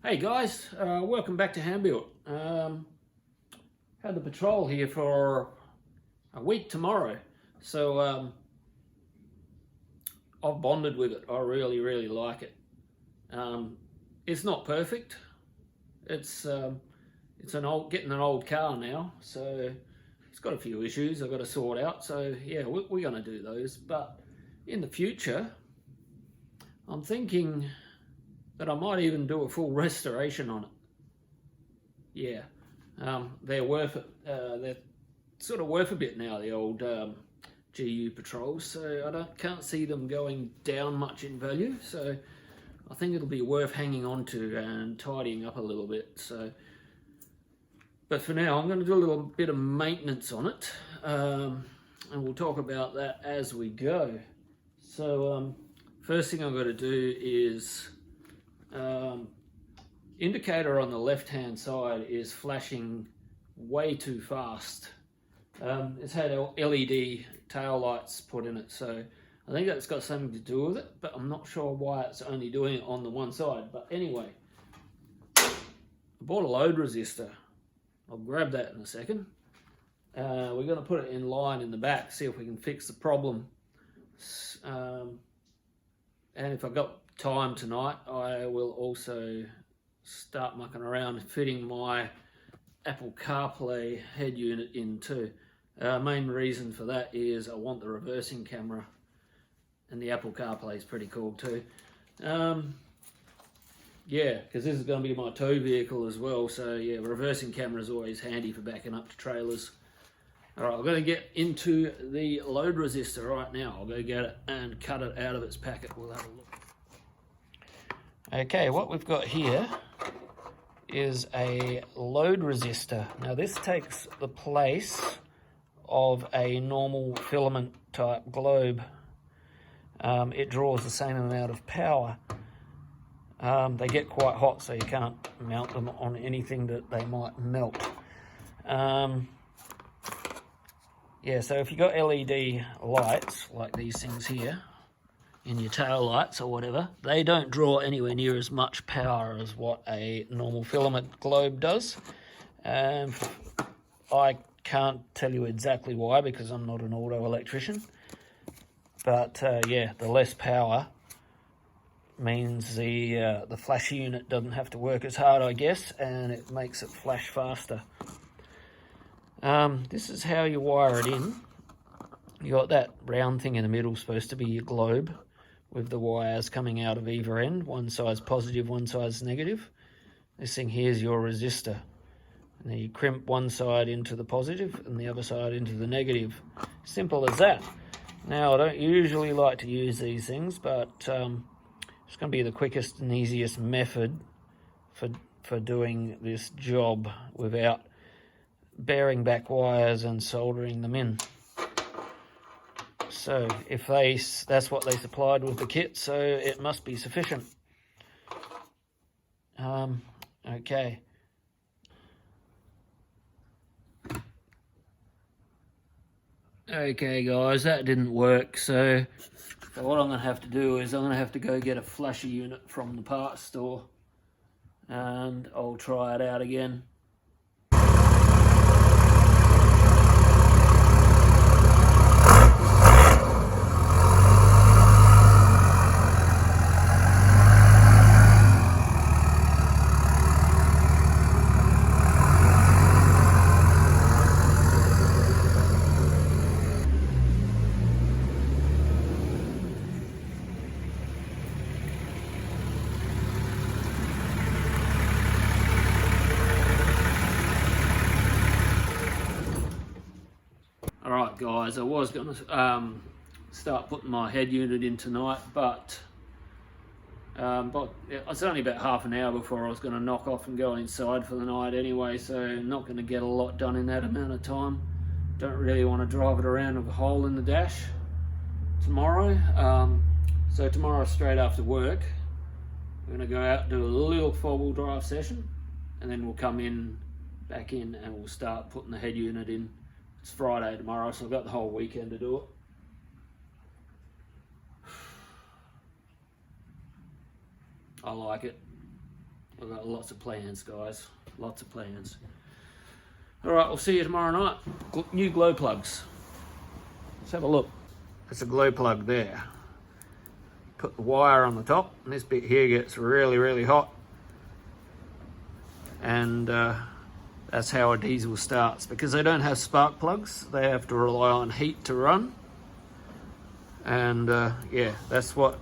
Hey guys, welcome back to Handbuilt. Had the patrol here for a week tomorrow, so I've bonded with it. I really like it. It's not perfect. It's getting an old car now, so it's got a few issues I've got to sort out. So yeah, we're going to do those. But in the future, I'm thinking that I might even do a full restoration on it. Yeah, they're worth it. They're sort of worth a bit now, the old GU patrols, so I can't see them going down much in value, so I think it'll be worth hanging on to and tidying up a little bit. So, but for now I'm going to do a little bit of maintenance on it, and we'll talk about that as we go. So first thing I'm going to do is indicator on the left hand side is flashing way too fast. It's had LED tail lights put in it, so I think that's got something to do with it, but I'm not sure why it's only doing it on the one side. But anyway, I bought a load resistor. I'll grab that in a second. We're going to put it in line in the back, see if we can fix the problem. And if I've got time tonight, I will also start mucking around fitting my Apple CarPlay head unit in too. Main reason for that is I want the reversing camera, and the Apple CarPlay is pretty cool too. Yeah, because this is going to be my tow vehicle as well, so yeah, reversing camera is always handy for backing up to trailers. Alright, I'm going to get into the load resistor right now. I'll go get it and cut it out of its packet. We'll have a look. Okay, what we've got here is a load resistor. Now this takes the place of a normal filament type globe. It draws the same amount of power. They get quite hot, so you can't mount them on anything that they might melt. Yeah, so if you've got LED lights like these things here in your tail lights or whatever, they don't draw anywhere near as much power as what a normal filament globe does. I can't tell you exactly why, because I'm not an auto electrician, but yeah, the less power means the flash unit doesn't have to work as hard, I guess, and it makes it flash faster. This is how you wire it in. You got that round thing in the middle, supposed to be your globe, with the wires coming out of either end. One side's positive, one side's negative. This thing here is your resistor. And then you crimp one side into the positive and the other side into the negative. Simple as that. Now, I don't usually like to use these things, but it's going to be the quickest and easiest method for doing this job without bearing back wires and soldering them in. So if that's what they supplied with the kit, so it must be sufficient. Okay. Okay guys, that didn't work, so what I'm going to have to do is I'm going to have to go get a flasher unit from the parts store, and I'll try it out again. Alright guys, I was going to start putting my head unit in tonight, but it's only about half an hour before I was going to knock off and go inside for the night anyway, so I'm not going to get a lot done in that amount of time. Don't really want to drive it around with a hole in the dash tomorrow. So tomorrow, straight after work, we're going to go out and do a little four-wheel drive session, and then we'll come back in and we'll start putting the head unit in. It's Friday tomorrow, so I've got the whole weekend to do it. I like it. I've got lots of plans, guys. Lots of plans. All right, we'll see you tomorrow night. New glow plugs. Let's have a look. There's a glow plug there. Put the wire on the top, and this bit here gets really, really hot. And that's how a diesel starts. Because they don't have spark plugs, they have to rely on heat to run. And yeah, that's what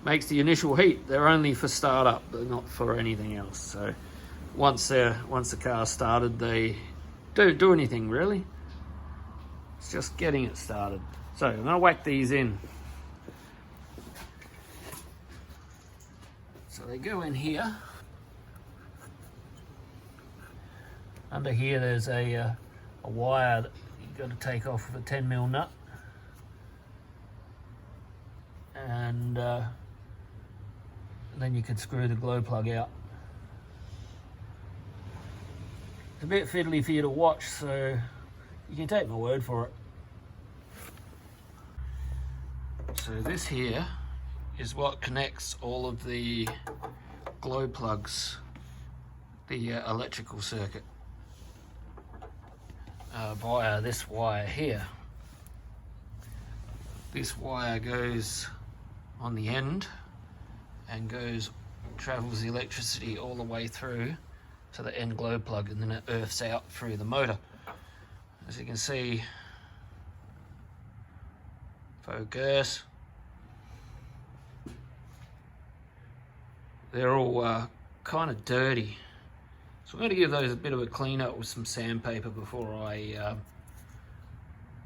makes the initial heat. They're only for startup, they're not for anything else. So once the car's started, they don't do anything really. It's just getting it started. So I'm gonna whack these in. So they go in here. Under here there's a wire that you've got to take off with a 10mm nut. And then you can screw the glow plug out. It's a bit fiddly for you to watch, so you can take my word for it. So this here is what connects all of the glow plugs, the electrical circuit, via this wire here. This wire goes on the end and travels the electricity all the way through to the end glow plug, and then it earths out through the motor. As you can see, focus, they're all kind of dirty. So I'm going to give those a bit of a clean up with some sandpaper before I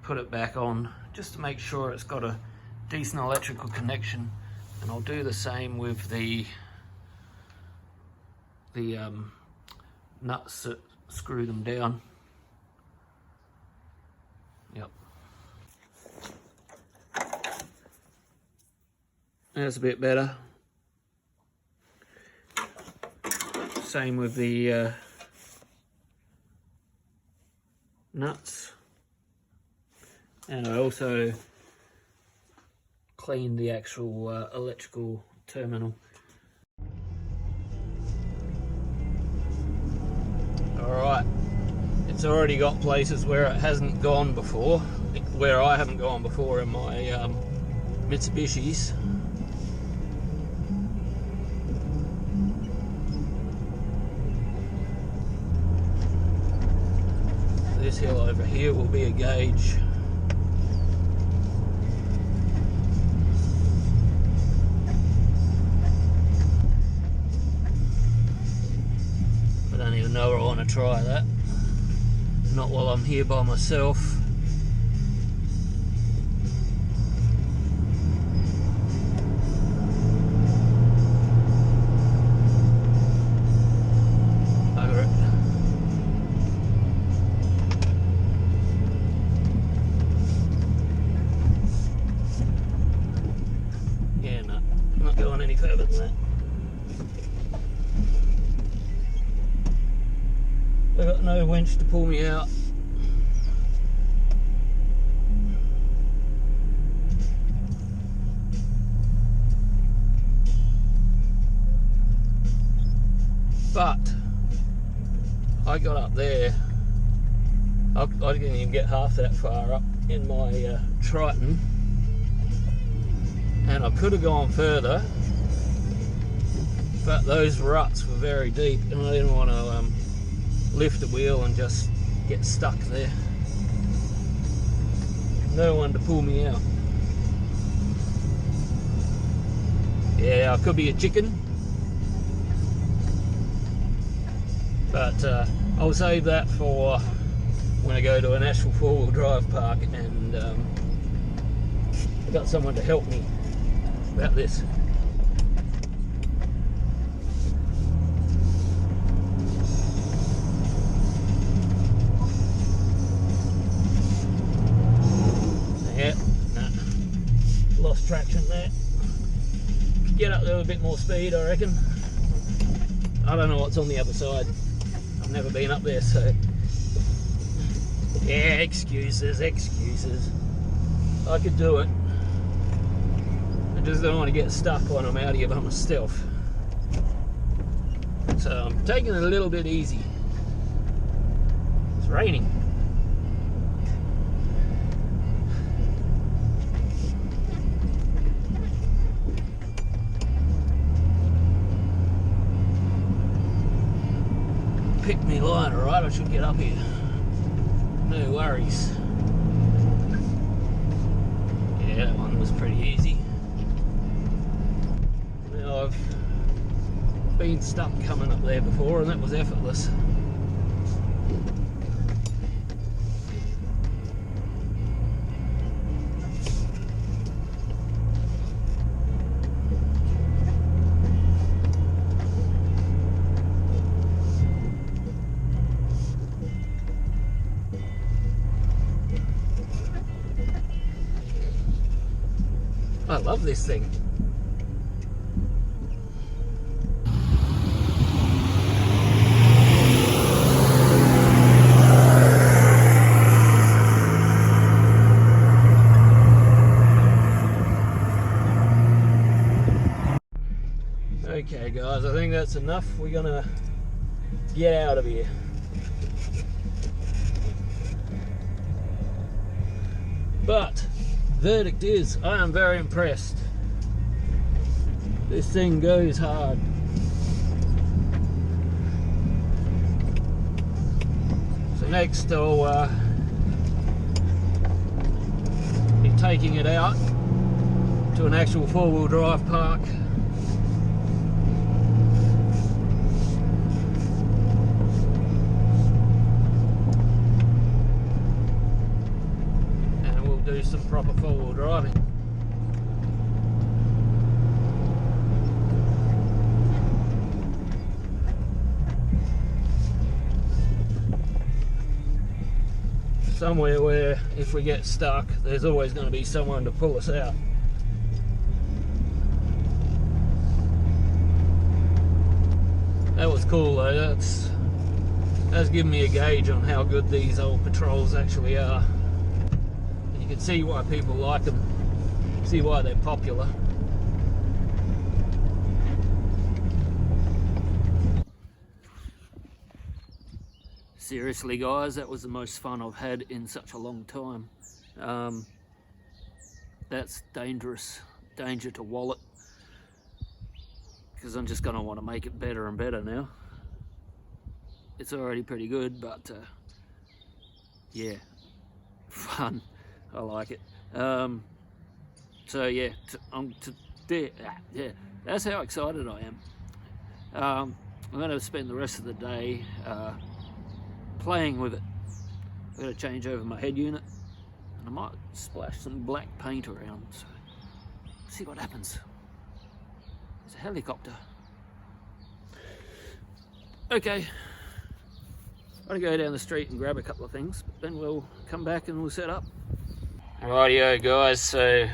put it back on, just to make sure it's got a decent electrical connection. And I'll do the same with the nuts that screw them down. Yep. That's a bit better. Same with the nuts. And I also cleaned the actual electrical terminal. Alright, it's already got places where it hasn't gone before, where I haven't gone before in my Mitsubishis. This hill over here will be a gauge. I don't even know where I want to try that. Not while I'm here by myself. Bugger it. Yeah, no, I'm not going any further than that. I've got no winch to pull me out. But I got up there, I didn't even get half that far up in my Triton, and I could have gone further, but those ruts were very deep and I didn't want to lift the wheel and just get stuck there. No one to pull me out. Yeah, I could be a chicken, but I'll save that for when I go to an actual four-wheel drive park and I've got someone to help me about this. Yeah, nah, lost traction there. Get up there with a bit more speed, I reckon. I don't know what's on the other side. I've never been up there, so yeah, excuses. I could do it. I just don't want to get stuck when I'm out here by myself. So I'm taking it a little bit easy. It's raining. Pick me line, alright, I should get up here. No worries. Yeah, that one was pretty easy. Now I've been stuck coming up there before and that was effortless. I love this thing. Okay guys, I think that's enough. We're gonna get out of here. But verdict is, I am very impressed. This thing goes hard. So next I'll be taking it out to an actual four-wheel drive park. Do some proper four-wheel driving. Somewhere where if we get stuck, there's always going to be someone to pull us out. That was cool though. That's given me a gauge on how good these old patrols actually are. You can see why people like them, see why they're popular. Seriously guys, that was the most fun I've had in such a long time. That's dangerous, danger to wallet, because I'm just going to want to make it better and better now. It's already pretty good, but yeah, fun. I like it. So yeah, that's how excited I am. I'm going to spend the rest of the day playing with it. I'm going to change over my head unit, and I might splash some black paint around. So see what happens. It's a helicopter. Okay, I'm going to go down the street and grab a couple of things, but then we'll come back and we'll set up. Rightio guys, so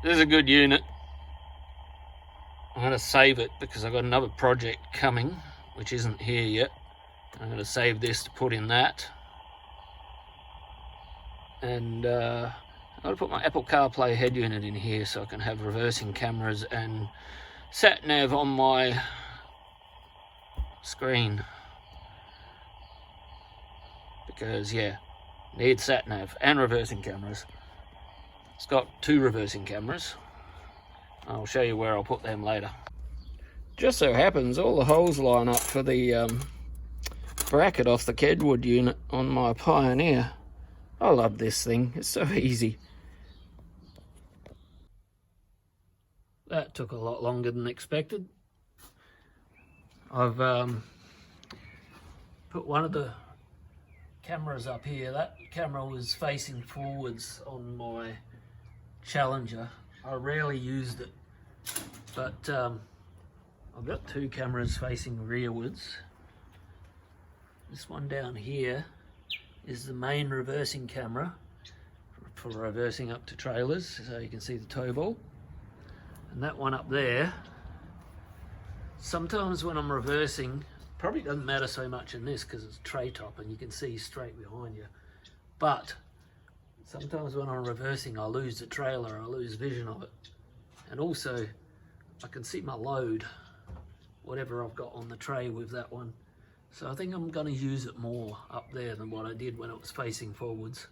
this is a good unit. I'm going to save it because I've got another project coming which isn't here yet. I'm going to save this to put in that. And I'm going to put my Apple CarPlay head unit in here so I can have reversing cameras and sat nav on my screen. Because yeah, need sat nav and reversing cameras. It's got 2 reversing cameras. I'll show you where I'll put them later. Just so happens all the holes line up for the bracket off the Kedwood unit on my Pioneer. I love this thing, it's so easy. That took a lot longer than expected. I've put one of the cameras up here. That camera was facing forwards on my Challenger. I rarely used it, but I've got 2 cameras facing rearwards. This one down here is the main reversing camera for reversing up to trailers, so you can see the tow ball. And that one up there, sometimes when I'm reversing, probably doesn't matter so much in this because it's tray top and you can see straight behind you, but sometimes when I'm reversing I lose the trailer, I lose vision of it, and also I can see my load whatever I've got on the tray with that one. So I think I'm going to use it more up there than what I did when it was facing forwards.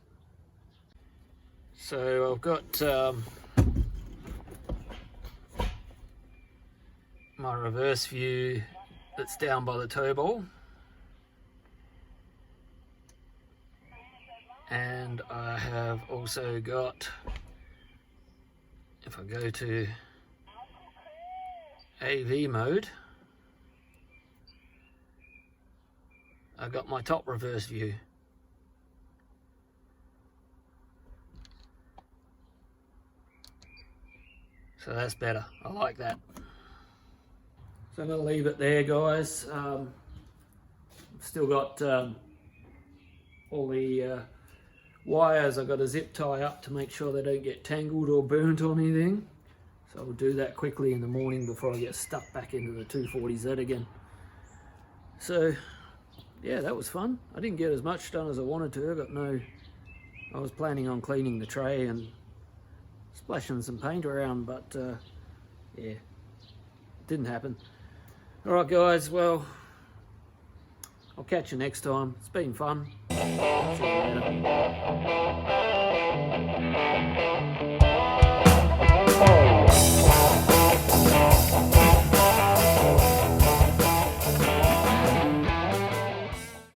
So I've got my reverse view that's down by the tow ball, and I have also got, if I go to AV mode, I got my top reverse view. So that's better. I like that. So I'm going to leave it there, guys. Still got all the wires I've got to zip tie up to make sure they don't get tangled or burnt on anything. So I'll do that quickly in the morning before I get stuck back into the 240Z again. So yeah, that was fun. I didn't get as much done as I wanted to. I was planning on cleaning the tray and splashing some paint around, but yeah, it didn't happen. Alright guys, well, I'll catch you next time. It's been fun. See you later.